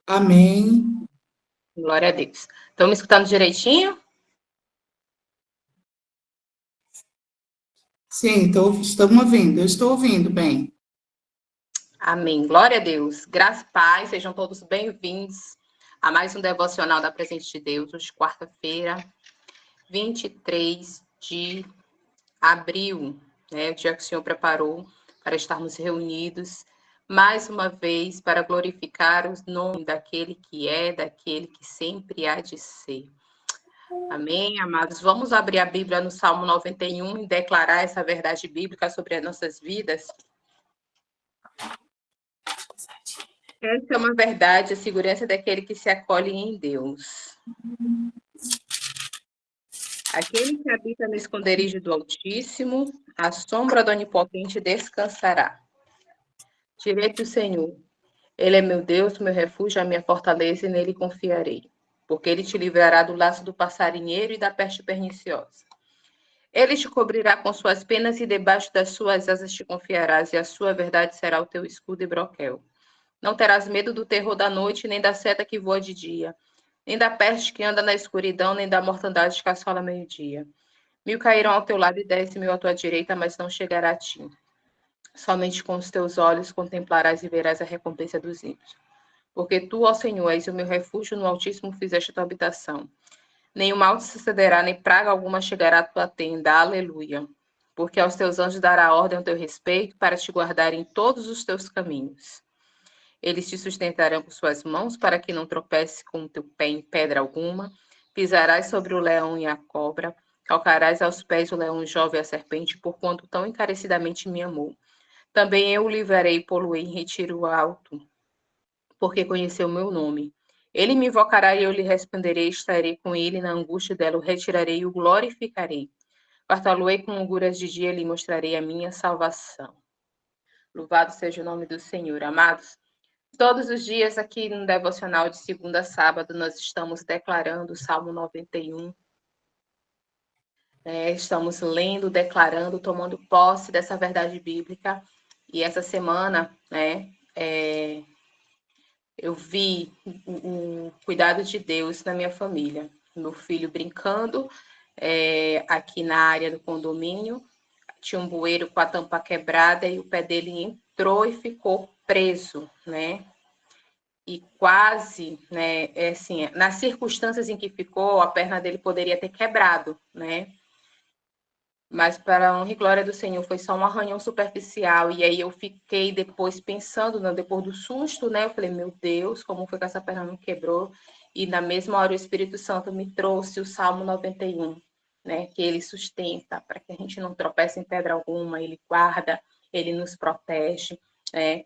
Amém. Glória a Deus. Estão me escutando direitinho? Sim, estamos ouvindo. Eu estou ouvindo bem. Amém. Glória a Deus. Graça e paz, sejam todos bem-vindos a mais um devocional da Presença de Deus, hoje, quarta-feira, 23 de abril, né? O dia que o Senhor preparou para estarmos reunidos mais uma vez para glorificar o nome daquele que é, daquele que sempre há de ser. Amém, amados? Vamos abrir a Bíblia no Salmo 91 e declarar essa verdade bíblica sobre as nossas vidas. Essa é uma verdade, a segurança daquele que se acolhe em Deus. Aquele que habita no esconderijo do Altíssimo, à sombra do Onipotente descansará. Direi do Senhor, Ele é meu Deus, meu refúgio, a minha fortaleza, e nele confiarei. Porque ele te livrará do laço do passarinheiro e da peste perniciosa. Ele te cobrirá com suas penas e debaixo das suas asas te confiarás, e a sua verdade será o teu escudo e broquel. Não terás medo do terror da noite, nem da seta que voa de dia, nem da peste que anda na escuridão, nem da mortandade que assola meio-dia. 1000 cairão ao teu lado e 10.000 à tua direita, mas não chegará a ti. Somente com os teus olhos contemplarás e verás a recompensa dos ímpios. Porque tu, ó Senhor, és o meu refúgio, no Altíssimo fizeste a tua habitação. Nem o mal te sucederá, nem praga alguma chegará à tua tenda. Aleluia. Porque aos teus anjos dará ordem ao teu respeito, para te guardar em todos os teus caminhos. Eles te sustentarão com suas mãos, para que não tropece com o teu pé em pedra alguma. Pisarás sobre o leão e a cobra, calcarás aos pés o leão jovem e a serpente, porquanto tão encarecidamente me amou. Também eu o livrarei e pô-lo em retiro alto, porque conheceu o meu nome. Ele me invocará e eu lhe responderei, estarei com ele na angústia dela, o retirarei e o glorificarei. Fartá-lo-ei com longuras de dia, lhe mostrarei a minha salvação. Louvado seja o nome do Senhor. Amados, todos os dias aqui no devocional de segunda a sábado, nós estamos declarando o Salmo 91. Estamos lendo, declarando, tomando posse dessa verdade bíblica. E essa semana, eu vi o cuidado de Deus na minha família. Meu filho brincando aqui na área do condomínio, tinha um bueiro com a tampa quebrada e o pé dele entrou e ficou preso, né? E quase, né, assim, nas circunstâncias em que ficou, a perna dele poderia ter quebrado, né? Mas para a honra e glória do Senhor, foi só um arranhão superficial. E aí eu fiquei depois pensando, né, depois do susto, né? Eu falei, meu Deus, como foi que essa perna não quebrou? E na mesma hora o Espírito Santo me trouxe o Salmo 91, né? Que ele sustenta para que a gente não tropece em pedra alguma, ele guarda, ele nos protege, né?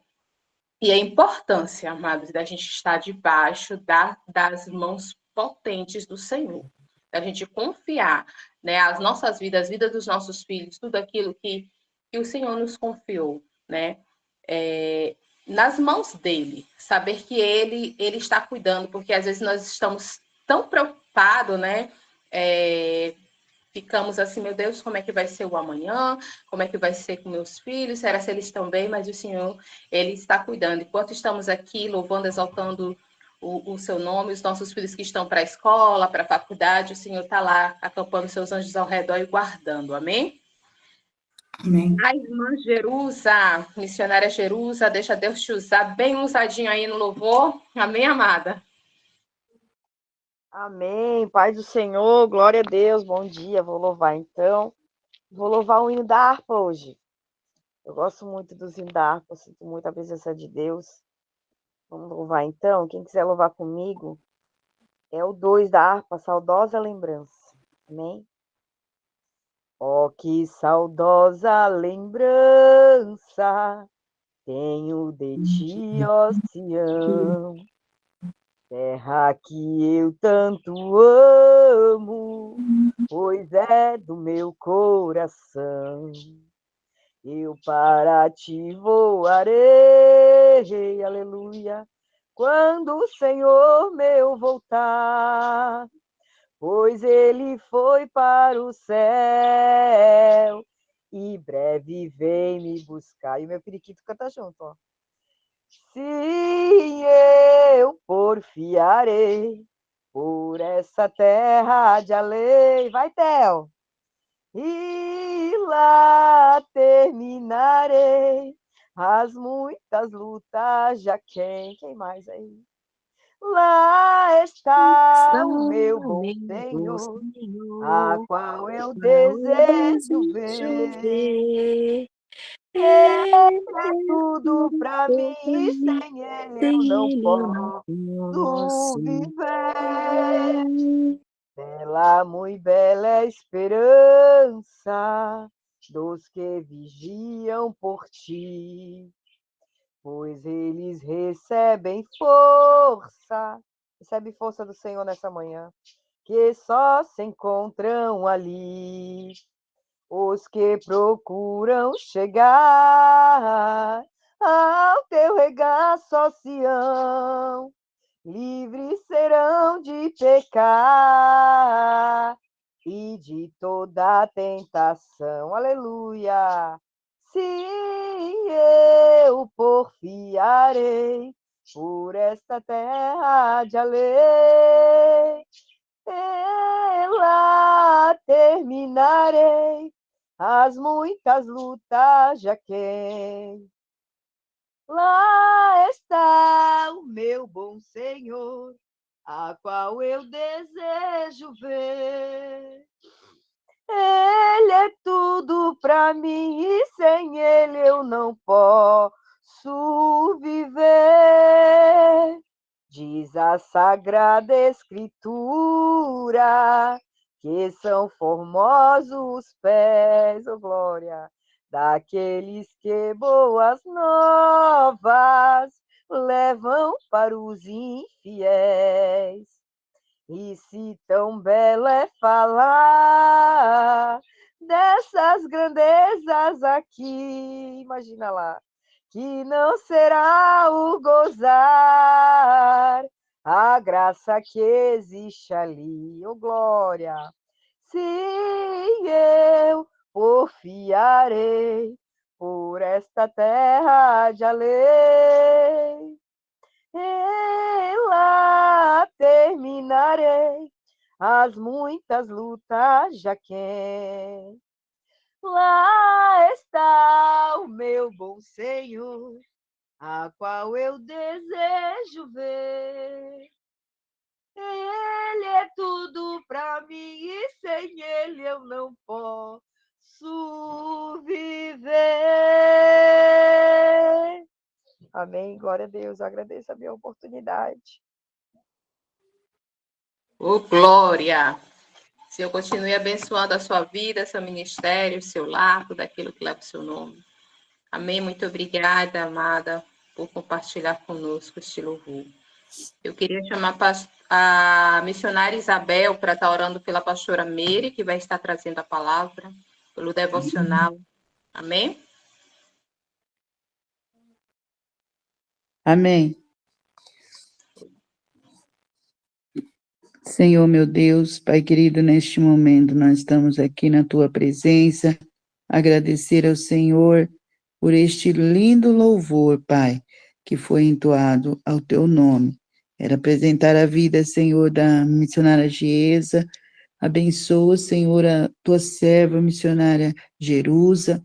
E a importância, amados, da gente estar debaixo das mãos potentes do Senhor, da gente confiar, né, as nossas vidas, as vidas dos nossos filhos, tudo aquilo que o Senhor nos confiou, né, nas mãos dele, saber que ele está cuidando, porque às vezes nós estamos tão preocupados, né, ficamos assim, meu Deus, como é que vai ser o amanhã? Como é que vai ser com meus filhos? Será se eles estão bem? Mas o Senhor, Ele está cuidando. Enquanto estamos aqui louvando, exaltando o seu nome, os nossos filhos que estão para a escola, para a faculdade, o Senhor está lá acampando seus anjos ao redor e guardando. Amém? Amém. A irmã Jerusa, missionária Jerusa, deixa Deus te usar bem usadinho aí no louvor. Amém, amada? Amém, Pai do Senhor, glória a Deus, bom dia, vou louvar então. Vou louvar o hino da harpa hoje. Eu gosto muito dos hinos da harpa, sinto muito a presença de Deus. Vamos louvar então, quem quiser louvar comigo, é o 2 da harpa, Saudosa Lembrança. Amém? Oh, que saudosa lembrança tenho de ti, ó Sião. Terra que eu tanto amo, pois é do meu coração. Eu para ti voarei, aleluia, quando o Senhor meu voltar, pois ele foi para o céu e breve vem me buscar. E o meu periquito canta junto, ó. Se eu porfiarei por essa terra de além. Vai, Theo! E lá terminarei as muitas lutas já quem mais aí? Lá está o meu bom Senhor, a qual eu desejo ver. Ele é tudo para mim e sem ele eu não posso viver. Bela, muito bela esperança dos que vigiam por ti, pois eles recebem força. Recebe força do Senhor nessa manhã, que só se encontram ali os que procuram chegar ao teu regaço, ó Sião. Livres serão de pecar e de toda tentação. Aleluia! Sim, eu porfiarei por esta terra de além. Ela terminarei as muitas lutas já quem. Lá está o meu bom Senhor, a qual eu desejo ver. Ele é tudo para mim e sem ele eu não posso viver. Diz a Sagrada Escritura que são formosos os pés, oh glória, daqueles que boas novas levam para os infiéis. E se tão belo é falar dessas grandezas aqui, imagina lá, que não será o gozar a graça que existe ali, oh glória. Se eu porfiarei por esta terra de além, lá terminarei as muitas lutas já quem. Lá está o meu bom Senhor, a qual eu desejo ver. Ele é tudo para mim e sem ele eu não posso viver. Amém. Glória a Deus. Eu agradeço a minha oportunidade. Ô, glória! Senhor, continue abençoando a sua vida, seu ministério, seu lar, tudo aquilo que leva o seu nome. Amém. Muito obrigada, amada, por compartilhar conosco este louvor. Eu queria chamar a missionária Isabel para estar orando pela pastora Meire, que vai estar trazendo a palavra, pelo devocional. Amém? Amém. Senhor, meu Deus, Pai querido, neste momento nós estamos aqui na Tua presença, agradecer ao Senhor por este lindo louvor, Pai, que foi entoado ao Teu nome. Era apresentar a vida, Senhor, da missionária Giesa. Abençoa, Senhor, a Tua serva missionária Jerusa.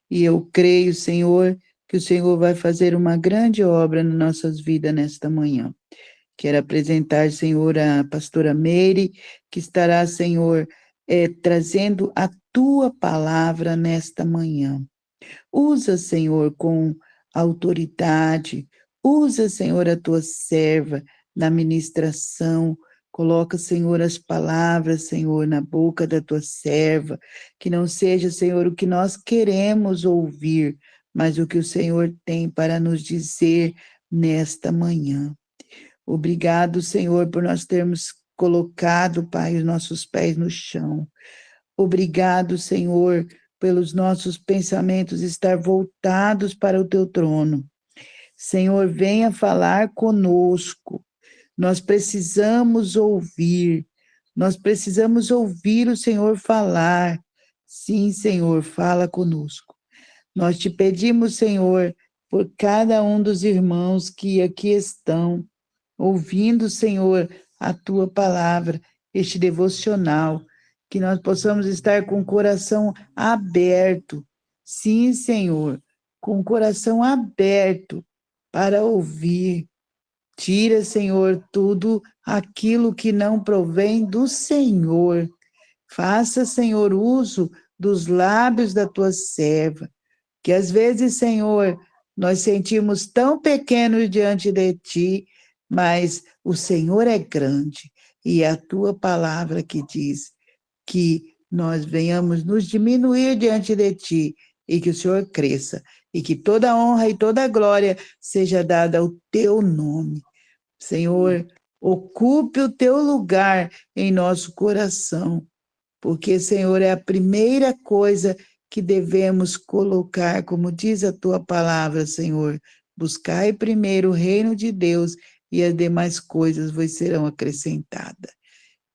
E eu creio, Senhor, que o Senhor vai fazer uma grande obra nas nossas vidas nesta manhã. Quero apresentar, Senhor, a pastora Meire, que estará, Senhor, trazendo a Tua palavra nesta manhã. Usa, Senhor, com autoridade. Usa, Senhor, a Tua serva na ministração. Coloca, Senhor, as palavras, Senhor, na boca da Tua serva. Que não seja, Senhor, o que nós queremos ouvir, mas o que o Senhor tem para nos dizer nesta manhã. Obrigado, Senhor, por nós termos colocado, Pai, os nossos pés no chão. Obrigado, Senhor, pelos nossos pensamentos estar voltados para o Teu trono. Senhor, venha falar conosco. Nós precisamos ouvir o Senhor falar. Sim, Senhor, fala conosco. Nós te pedimos, Senhor, por cada um dos irmãos que aqui estão, ouvindo, Senhor, a tua palavra, este devocional, que nós possamos estar com o coração aberto. Sim, Senhor, com o coração aberto para ouvir. Tira, Senhor, tudo aquilo que não provém do Senhor. Faça, Senhor, uso dos lábios da tua serva, que às vezes, Senhor, nós sentimos tão pequenos diante de ti, mas o Senhor é grande, e é a tua palavra que diz que nós venhamos nos diminuir diante de ti, e que o Senhor cresça, e que toda honra e toda glória seja dada ao teu nome. Senhor, ocupe o teu lugar em nosso coração, porque, Senhor, é a primeira coisa que devemos colocar, como diz a tua palavra, Senhor. Buscai primeiro o reino de Deus e as demais coisas vos serão acrescentadas.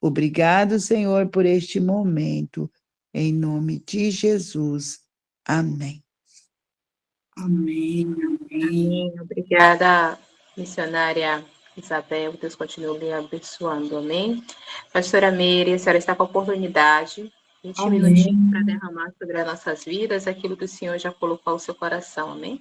Obrigado, Senhor, por este momento. Em nome de Jesus. Amém. Amém, amém. Amém. Obrigada, missionária Isabel. Deus continue lhe abençoando. Amém. Pastora Meire, a senhora está com a oportunidade, 20 Amém. minutinhos para derramar sobre as nossas vidas aquilo que o Senhor já colocou ao seu coração. Amém.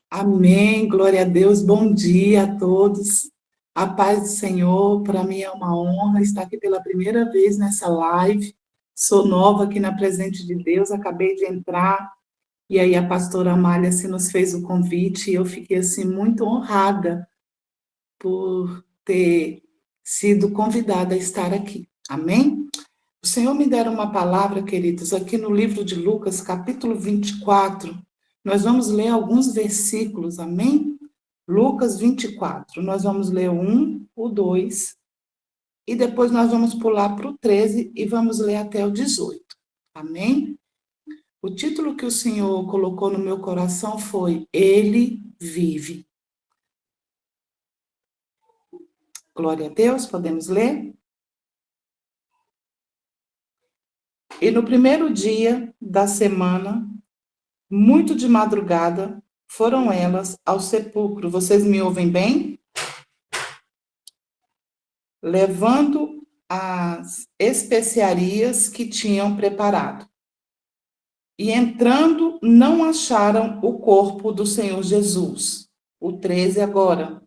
Amém, glória a Deus, bom dia a todos. A paz do Senhor, para mim é uma honra estar aqui pela primeira vez nessa live. Sou nova aqui na presença de Deus, acabei de entrar, e aí a pastora Amália assim, nos fez o convite, e eu fiquei assim muito honrada por ter sido convidada a estar aqui. Amém? O Senhor me dera uma palavra, queridos, aqui no livro de Lucas, capítulo 24, nós vamos ler alguns versículos, amém? Lucas 24, nós vamos ler o 1, o 2, e depois nós vamos pular para o 13 e vamos ler até o 18, amém? O título que o Senhor colocou no meu coração foi Ele Vive. Glória a Deus, podemos ler? E no primeiro dia da semana, muito de madrugada, foram elas ao sepulcro. Vocês me ouvem bem? Levando as especiarias que tinham preparado. E entrando, não acharam o corpo do Senhor Jesus. O 13 agora.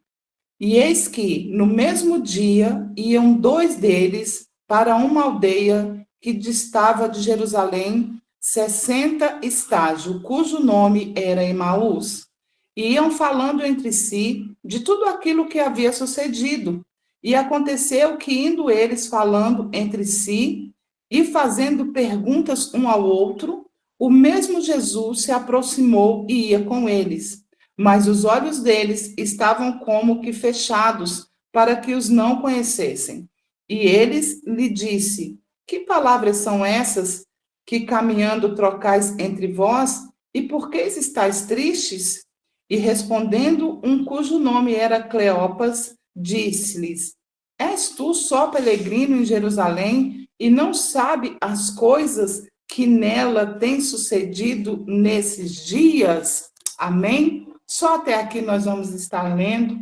E eis que, no mesmo dia, iam 2 deles para uma aldeia que distava de Jerusalém 60 estágios, cujo nome era Emaús. E iam falando entre si de tudo aquilo que havia sucedido. E aconteceu que, indo eles falando entre si e fazendo perguntas um ao outro, o mesmo Jesus se aproximou e ia com eles. Mas os olhos deles estavam como que fechados, para que os não conhecessem. E eles lhe disse: que palavras são essas que caminhando trocais entre vós? E por que estáis tristes? E respondendo um cujo nome era Cleopas, disse-lhes: és tu só peregrino em Jerusalém e não sabe as coisas que nela têm sucedido nesses dias? Amém? Só até aqui nós vamos estar lendo.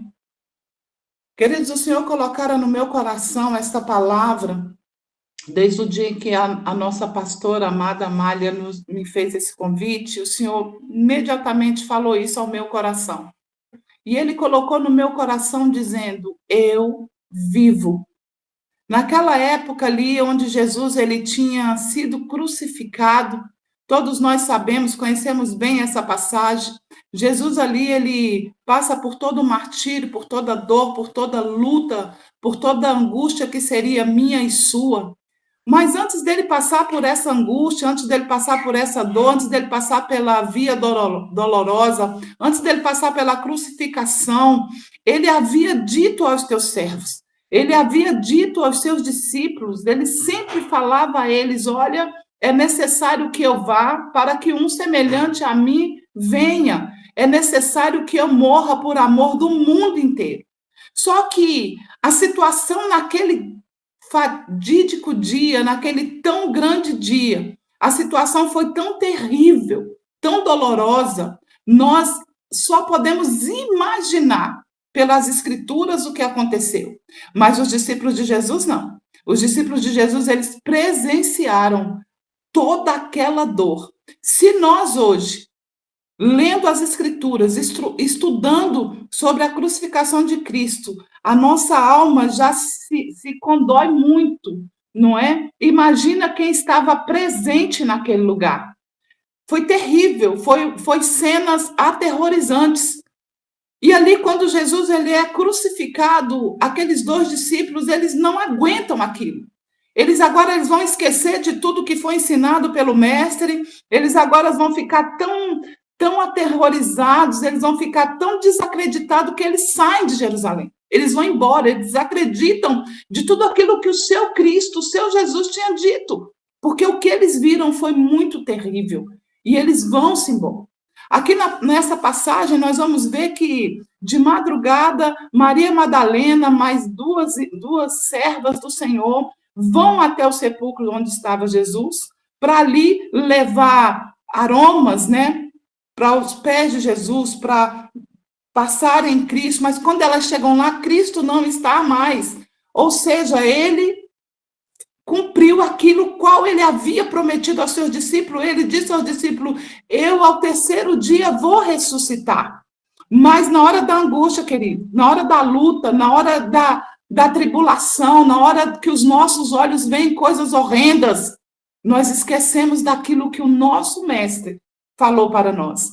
Queridos, o Senhor colocara no meu coração esta palavra, desde o dia em que a nossa pastora amada Amália me fez esse convite, o Senhor imediatamente falou isso ao meu coração. E Ele colocou no meu coração dizendo, eu vivo. Naquela época ali, onde Jesus ele tinha sido crucificado, todos nós sabemos, conhecemos bem essa passagem. Jesus ali, ele passa por todo o martírio, por toda dor, por toda luta, por toda angústia que seria minha e sua. Mas antes dele passar por essa angústia, antes dele passar por essa dor, antes dele passar pela via dolorosa, antes dele passar pela crucificação, ele havia dito aos teus servos, ele havia dito aos seus discípulos, ele sempre falava a eles, olha, é necessário que eu vá para que um semelhante a mim venha. É necessário que eu morra por amor do mundo inteiro. Só que a situação naquele fatídico dia, naquele tão grande dia, a situação foi tão terrível, tão dolorosa, nós só podemos imaginar pelas escrituras o que aconteceu. Mas os discípulos de Jesus não. Os discípulos de Jesus, eles presenciaram toda aquela dor. Se nós hoje, lendo as escrituras, estudando sobre a crucificação de Cristo, a nossa alma já se condói muito, não é? Imagina quem estava presente naquele lugar. Foi terrível, foi cenas aterrorizantes. E ali, quando Jesus ele é crucificado, aqueles 2 discípulos, eles não aguentam aquilo. Eles vão esquecer de tudo que foi ensinado pelo mestre, eles agora vão ficar tão aterrorizados, eles vão ficar tão desacreditados que eles saem de Jerusalém. Eles vão embora, eles desacreditam de tudo aquilo que o seu Cristo, o seu Jesus tinha dito, porque o que eles viram foi muito terrível, e eles vão-se embora. Aqui nessa passagem, nós vamos ver que, de madrugada, Maria Madalena, mais duas servas do Senhor, vão até o sepulcro onde estava Jesus, para ali levar aromas, né, para os pés de Jesus, para passar em Cristo, mas quando elas chegam lá, Cristo não está mais. Ou seja, ele cumpriu aquilo qual ele havia prometido aos seus discípulos. Ele disse aos discípulos: eu ao 3º dia vou ressuscitar. Mas na hora da angústia, querido, na hora da luta, na hora da tribulação, na hora que os nossos olhos veem coisas horrendas, nós esquecemos daquilo que o nosso mestre falou para nós.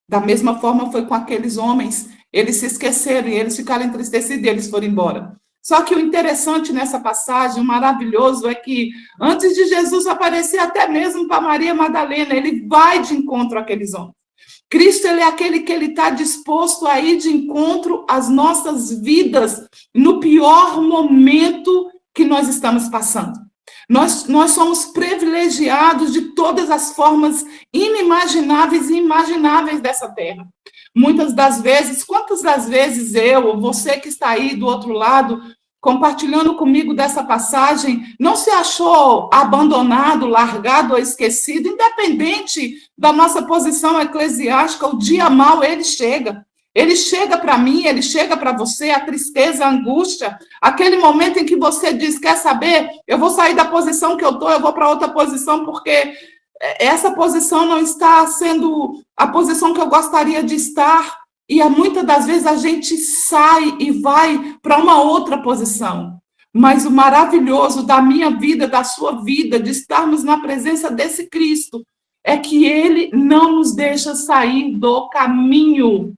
Da mesma forma foi com aqueles homens, eles se esqueceram e eles ficaram entristecidos e eles foram embora. Só que o interessante nessa passagem, o maravilhoso, é que antes de Jesus aparecer até mesmo para Maria Madalena, ele vai de encontro àqueles homens. Cristo, ele é aquele que ele está disposto a ir de encontro às nossas vidas no pior momento que nós estamos passando. Nós somos privilegiados de todas as formas inimagináveis e imagináveis dessa terra. Muitas das vezes, quantas das vezes eu, ou você que está aí do outro lado, compartilhando comigo dessa passagem, não se achou abandonado, largado ou esquecido, independente da nossa posição eclesiástica, o dia mau ele chega. Ele chega para mim, ele chega para você, a tristeza, a angústia, aquele momento em que você diz, quer saber, eu vou sair da posição que eu estou, eu vou para outra posição, porque essa posição não está sendo a posição que eu gostaria de estar, e muitas das vezes a gente sai e vai para uma outra posição. Mas o maravilhoso da minha vida, da sua vida, de estarmos na presença desse Cristo, é que ele não nos deixa sair do caminho.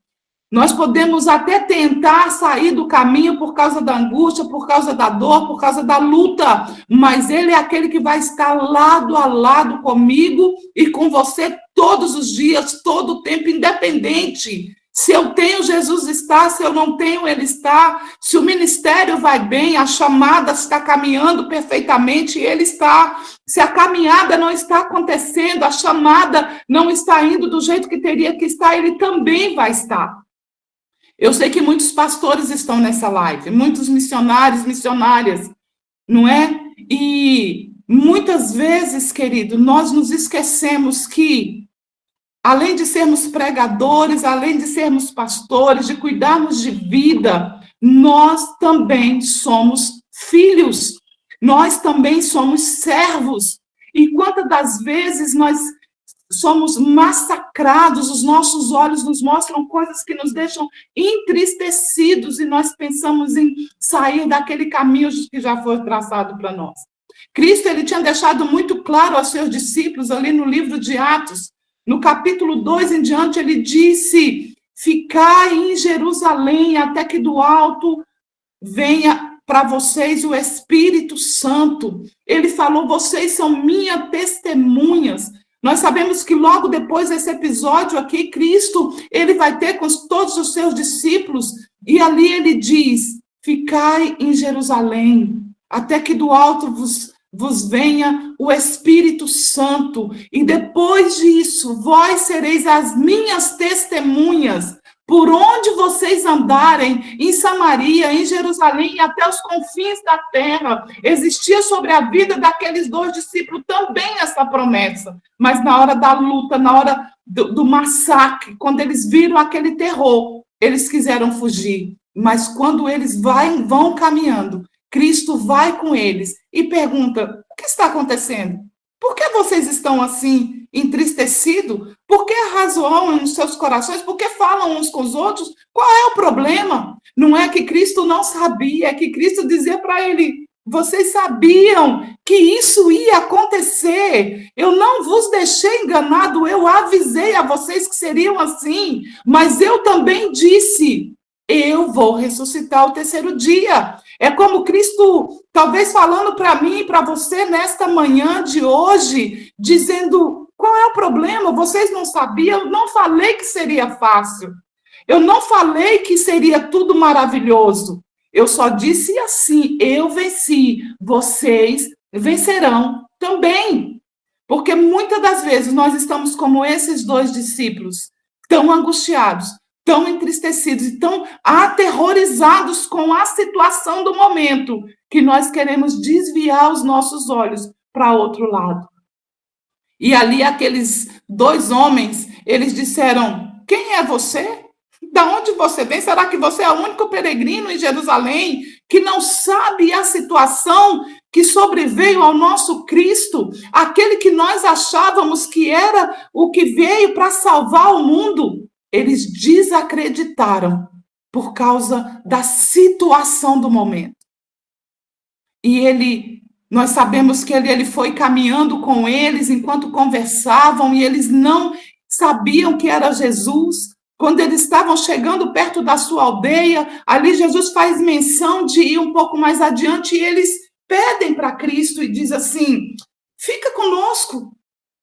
Nós podemos até tentar sair do caminho por causa da angústia, por causa da dor, por causa da luta, mas ele é aquele que vai estar lado a lado comigo e com você todos os dias, todo o tempo, independente. Se eu tenho, Jesus está, se eu não tenho, ele está. Se o ministério vai bem, a chamada está caminhando perfeitamente, ele está. Se a caminhada não está acontecendo, a chamada não está indo do jeito que teria que estar, ele também vai estar. Eu sei que muitos pastores estão nessa live, muitos missionários, missionárias, não é? E muitas vezes, querido, nós nos esquecemos que, além de sermos pregadores, além de sermos pastores, de cuidarmos de vida, nós também somos filhos, nós também somos servos. E quantas das vezes nós somos massacrados, os nossos olhos nos mostram coisas que nos deixam entristecidos e nós pensamos em sair daquele caminho que já foi traçado para nós. Cristo, ele tinha deixado muito claro aos seus discípulos ali no livro de Atos, no capítulo 2 em diante, ele disse: ficai em Jerusalém até que do alto venha para vocês o Espírito Santo. Ele falou: vocês são minhas testemunhas. Nós sabemos que logo depois desse episódio aqui, Cristo, ele vai ter com todos os seus discípulos, e ali ele diz: ficai em Jerusalém, até que do alto vos venha o Espírito Santo, e depois disso, vós sereis as minhas testemunhas, por onde vocês andarem, em Samaria, em Jerusalém e até os confins da terra. Existia sobre a vida daqueles 2 discípulos também essa promessa. Mas na hora da luta, na hora do massacre, quando eles viram aquele terror, eles quiseram fugir. Mas quando eles vão caminhando, Cristo vai com eles e pergunta: o que está acontecendo? Por que vocês estão assim, entristecidos? Por que razoam nos seus corações? Por que falam uns com os outros? Qual é o problema? Não é que Cristo não sabia, é que Cristo dizia para ele: vocês sabiam que isso ia acontecer. Eu não vos deixei enganado, eu avisei a vocês que seriam assim, mas eu também disse: eu vou ressuscitar ao terceiro dia. É como Cristo, talvez falando para mim e para você nesta manhã de hoje, dizendo: qual é o problema? Vocês não sabiam? Eu não falei que seria fácil. Eu não falei que seria tudo maravilhoso. Eu só disse assim: eu venci, vocês vencerão também. Porque muitas das vezes nós estamos como esses dois discípulos, tão angustiados, tão entristecidos e tão aterrorizados com a situação do momento, que nós queremos desviar os nossos olhos para outro lado. E ali aqueles dois homens, eles disseram: quem é você? Da onde você vem? Será que você é o único peregrino em Jerusalém que não sabe a situação que sobreveio ao nosso Cristo, aquele que nós achávamos que era o que veio para salvar o mundo? Eles desacreditaram por causa da situação do momento. E nós sabemos que ele foi caminhando com eles enquanto conversavam, e eles não sabiam que era Jesus. Quando eles estavam chegando perto da sua aldeia, ali Jesus faz menção de ir um pouco mais adiante, e eles pedem para Cristo e diz assim: fica conosco,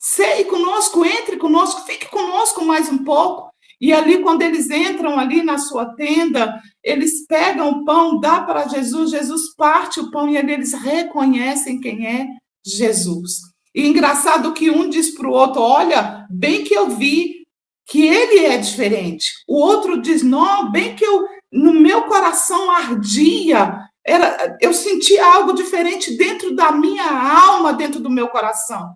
ceie conosco, entre conosco, fique conosco mais um pouco. E ali, quando eles entram ali na sua tenda, eles pegam o pão, dá para Jesus, Jesus parte o pão, e ali eles reconhecem quem é Jesus. E engraçado que um diz para o outro: olha, bem que eu vi que ele é diferente. O outro diz: não, bem que no meu coração ardia, eu sentia algo diferente dentro da minha alma, dentro do meu coração.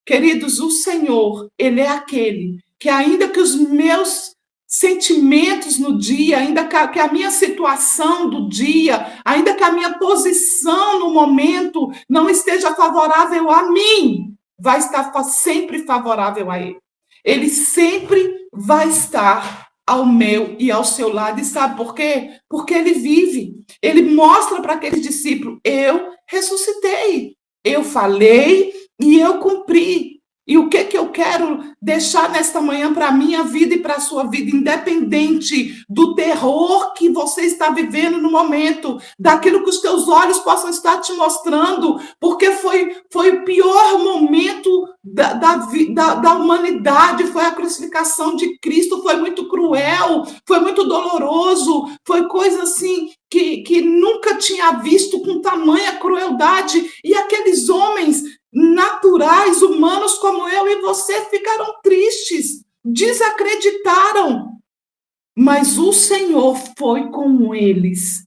Queridos, o Senhor, ele é aquele que, ainda que os meus sentimentos no dia, ainda que a minha situação do dia, ainda que a minha posição no momento não esteja favorável a mim, vai estar sempre favorável a ele. Ele sempre vai estar ao meu e ao seu lado. E sabe por quê? Porque ele vive. Ele mostra para aqueles discípulos: eu ressuscitei, eu falei e eu cumpri. E o que eu quero deixar nesta manhã para a minha vida e para a sua vida, independente do terror que você está vivendo no momento, daquilo que os teus olhos possam estar te mostrando, porque foi o pior momento da humanidade, foi a crucificação de Cristo, foi muito cruel, foi muito doloroso, foi coisa assim que nunca tinha visto com tamanha crueldade, e aqueles homens naturais, humanos como eu e você, ficaram tristes, desacreditaram. Mas o Senhor foi com eles.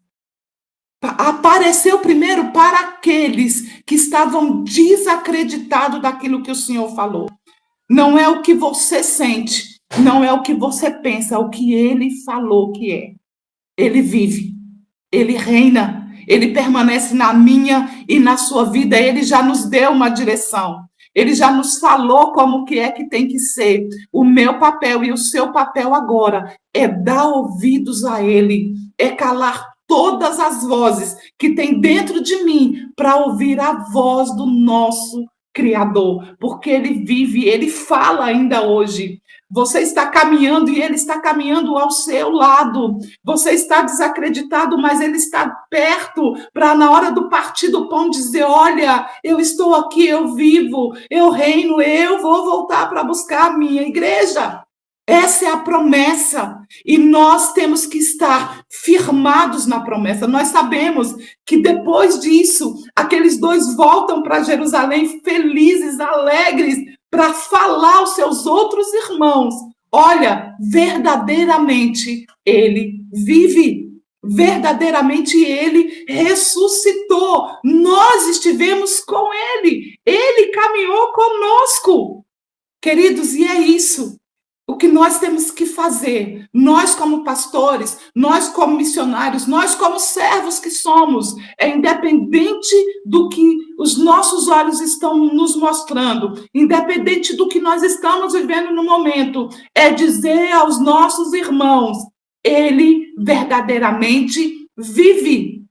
Apareceu primeiro para aqueles que estavam desacreditados daquilo que o Senhor falou. Não é o que você sente, não é o que você pensa, é o que ele falou que é. Ele vive, ele reina, ele permanece na minha e na sua vida. Ele já nos deu uma direção. Ele já nos falou como que é que tem que ser. O meu papel e o seu papel agora é dar ouvidos a ele, é calar todas as vozes que tem dentro de mim para ouvir a voz do nosso Criador, porque ele vive, ele fala ainda hoje. Você está caminhando e ele está caminhando ao seu lado. Você está desacreditado, mas ele está perto para, na hora do partir do pão, dizer: olha, eu estou aqui, eu vivo, eu reino, eu vou voltar para buscar a minha igreja. Essa é a promessa, e nós temos que estar firmados na promessa. Nós sabemos que depois disso, aqueles dois voltam para Jerusalém felizes, alegres, para falar aos seus outros irmãos: olha, verdadeiramente ele vive, verdadeiramente ele ressuscitou, nós estivemos com ele caminhou conosco. Queridos, e é isso. o que nós temos que fazer, nós como pastores, nós como missionários, nós como servos que somos, é independente do que os nossos olhos estão nos mostrando, independente do que nós estamos vivendo no momento, é dizer aos nossos irmãos, ele verdadeiramente vive.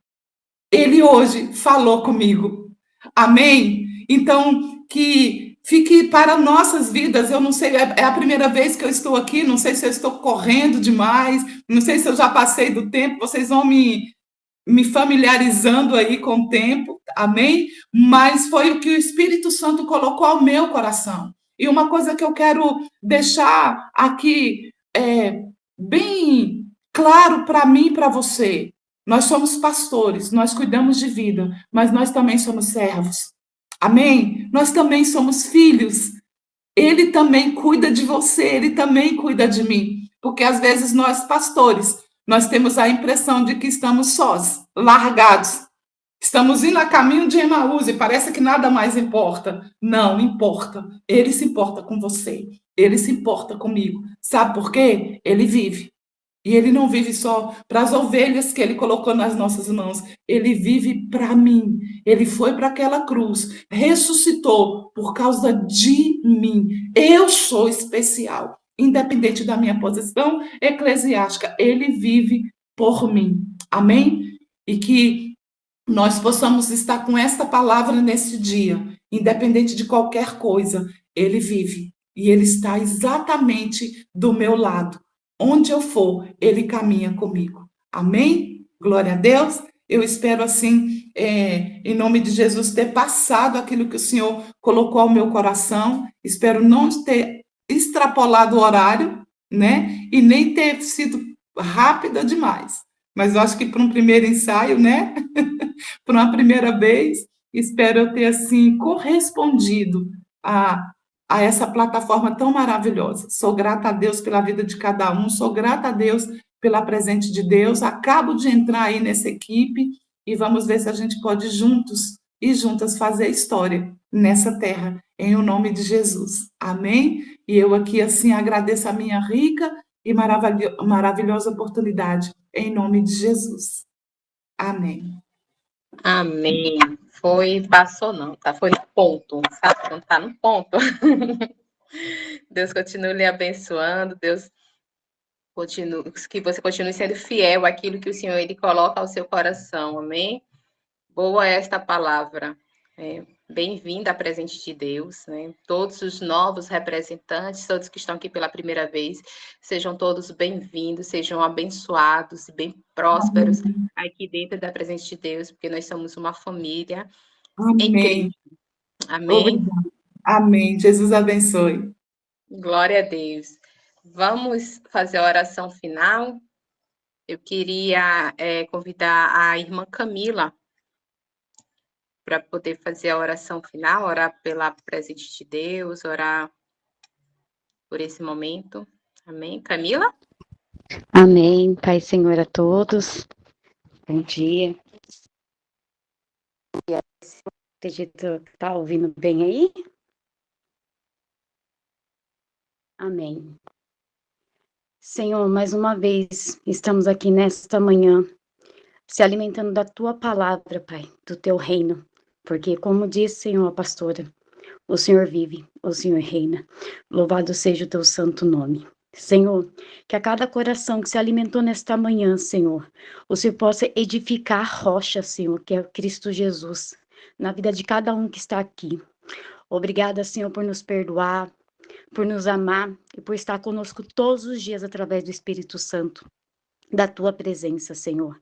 Ele hoje falou comigo. Amém? Então, que fique para nossas vidas. Eu não sei, é a primeira vez que eu estou aqui, não sei se eu estou correndo demais, não sei se eu já passei do tempo, vocês vão me familiarizando aí com o tempo, amém? Mas foi o que o Espírito Santo colocou ao meu coração. E uma coisa que eu quero deixar aqui bem claro para mim e para você. Nós somos pastores, nós cuidamos de vida, mas nós também somos servos. Amém? Nós também somos filhos. Ele também cuida de você, ele também cuida de mim. Porque às vezes nós, pastores, nós temos a impressão de que estamos sós, largados. Estamos indo a caminho de Emaús e parece que nada mais importa. Não, importa. Ele se importa com você. Ele se importa comigo. Sabe por quê? Ele vive. E ele não vive só para as ovelhas que ele colocou nas nossas mãos. Ele vive para mim. Ele foi para aquela cruz, ressuscitou por causa de mim. Eu sou especial, independente da minha posição eclesiástica. Ele vive por mim. Amém? E que nós possamos estar com esta palavra nesse dia, independente de qualquer coisa. Ele vive e ele está exatamente do meu lado. Onde eu for, ele caminha comigo. Amém? Glória a Deus. Eu espero, assim, em nome de Jesus, ter passado aquilo que o Senhor colocou ao meu coração. Espero não ter extrapolado o horário, né? E nem ter sido rápida demais. Mas eu acho que para um primeiro ensaio, né? Para uma primeira vez, espero eu ter, assim, correspondido a essa plataforma tão maravilhosa. Sou grata a Deus pela vida de cada um, sou grata a Deus pela presente de Deus. Acabo de entrar aí nessa equipe e vamos ver se a gente pode juntos e juntas fazer história nessa terra, em o nome de Jesus. Amém? E eu aqui, assim, agradeço a minha rica e maravilhosa oportunidade, em nome de Jesus. Amém. Amém. Passou não, tá? Foi no ponto, sabe? Quando tá no ponto. Deus continue lhe abençoando, Deus continue, que você continue sendo fiel àquilo que o Senhor ele coloca ao seu coração, amém? Boa esta palavra. Bem-vinda à presente de Deus, né? Todos os novos representantes, todos que estão aqui pela primeira vez, sejam todos bem-vindos, sejam abençoados e bem prósperos aqui dentro da presença de Deus, porque nós somos uma família em Cristo. Amém? Obrigada. Amém. Jesus abençoe. Glória a Deus. Vamos fazer a oração final. Eu queria convidar a irmã Camila para poder fazer a oração final, orar pela presença de Deus, orar por esse momento. Amém. Camila? Amém. Pai Senhor a todos. Bom dia. Acredito que está ouvindo bem aí? Amém. Senhor, mais uma vez estamos aqui nesta manhã, se alimentando da Tua palavra, Pai, do Teu reino. Porque, como disse, Senhor, a pastora, o Senhor vive, o Senhor reina. Louvado seja o Teu santo nome. Senhor, que a cada coração que se alimentou nesta manhã, Senhor, o Senhor possa edificar a rocha, Senhor, que é Cristo Jesus, na vida de cada um que está aqui. Obrigada, Senhor, por nos perdoar, por nos amar e por estar conosco todos os dias através do Espírito Santo, da Tua presença, Senhor.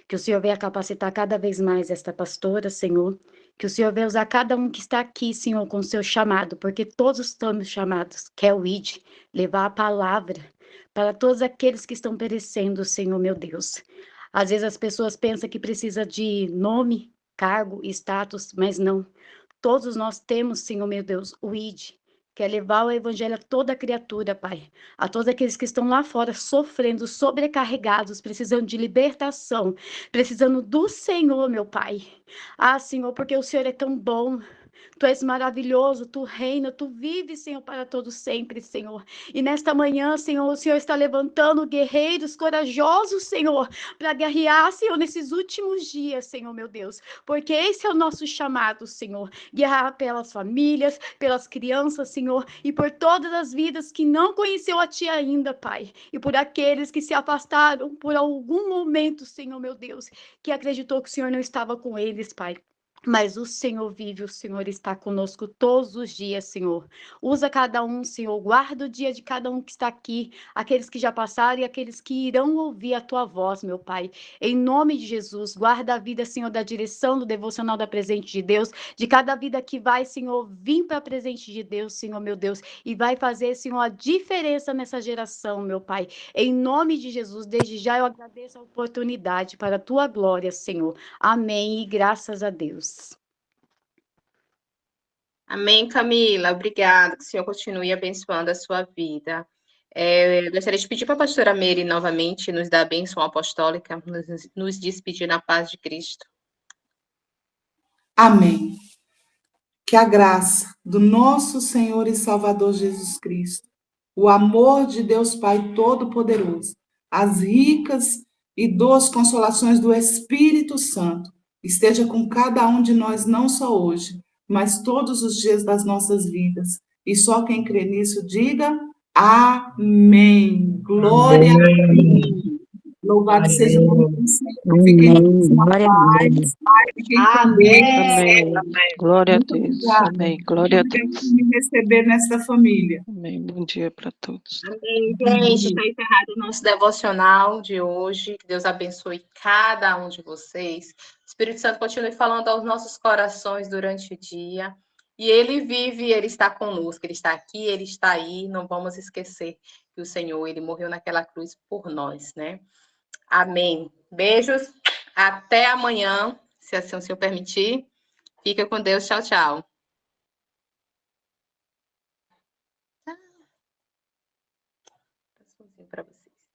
Que o Senhor venha capacitar cada vez mais esta pastora, Senhor. Que o Senhor venha usar cada um que está aqui, Senhor, com o seu chamado, porque todos estamos chamados, que é o ID, levar a palavra para todos aqueles que estão perecendo, Senhor, meu Deus. Às vezes as pessoas pensam que precisa de nome, cargo, status, mas não. Todos nós temos, Senhor, meu Deus, o ID, que é levar o evangelho a toda criatura, Pai. A todos aqueles que estão lá fora sofrendo, sobrecarregados, precisando de libertação, precisando do Senhor, meu Pai. Ah, Senhor, porque o Senhor é tão bom. Tu és maravilhoso, Tu reina, Tu vives, Senhor, para todos sempre, Senhor. E nesta manhã, Senhor, o Senhor está levantando guerreiros corajosos, Senhor, para guerrear, Senhor, nesses últimos dias, Senhor, meu Deus. Porque esse é o nosso chamado, Senhor. Guerrear pelas famílias, pelas crianças, Senhor, e por todas as vidas que não conheceu a Ti ainda, Pai. E por aqueles que se afastaram por algum momento, Senhor, meu Deus, que acreditou que o Senhor não estava com eles, Pai. Mas o Senhor vive, o Senhor está conosco todos os dias, Senhor. Usa cada um, Senhor. Guarda o dia de cada um que está aqui, aqueles que já passaram e aqueles que irão ouvir a Tua voz, meu Pai. Em nome de Jesus, guarda a vida, Senhor, da direção do devocional da Presente de Deus, de cada vida que vai, Senhor, vir para a Presente de Deus, Senhor, meu Deus, e vai fazer, Senhor, a diferença nessa geração, meu Pai. Em nome de Jesus, desde já eu agradeço a oportunidade para a Tua glória, Senhor. Amém e graças a Deus. Amém, Camila. Obrigada. Que o Senhor continue abençoando a sua vida. Eu gostaria de pedir para a pastora Meire novamente nos dar a bênção apostólica, nos despedir na paz de Cristo. Amém. Que a graça do nosso Senhor e Salvador Jesus Cristo, o amor de Deus Pai Todo-Poderoso, as ricas e doces consolações do Espírito Santo esteja com cada um de nós, não só hoje, mas todos os dias das nossas vidas. E só quem crê nisso, diga amém. Glória a Deus. Louvado seja o nome do Senhor. Fiquem todos na paz. Fiquem com Deus. Amém. Glória a Muito Deus. obrigada. Amém. Glória a Obrigada Deus. por me receber nesta família. Amém. Bom dia para todos. Amém, gente. Está encerrado o nosso devocional de hoje. Que Deus abençoe cada um de vocês. O Espírito Santo continue falando aos nossos corações durante o dia. E Ele vive, Ele está conosco. Ele está aqui, Ele está aí. Não vamos esquecer que o Senhor, Ele morreu naquela cruz por nós, né? Amém. Beijos. Até amanhã, se assim o Senhor permitir. Fica com Deus. Tchau, tchau. Para vocês.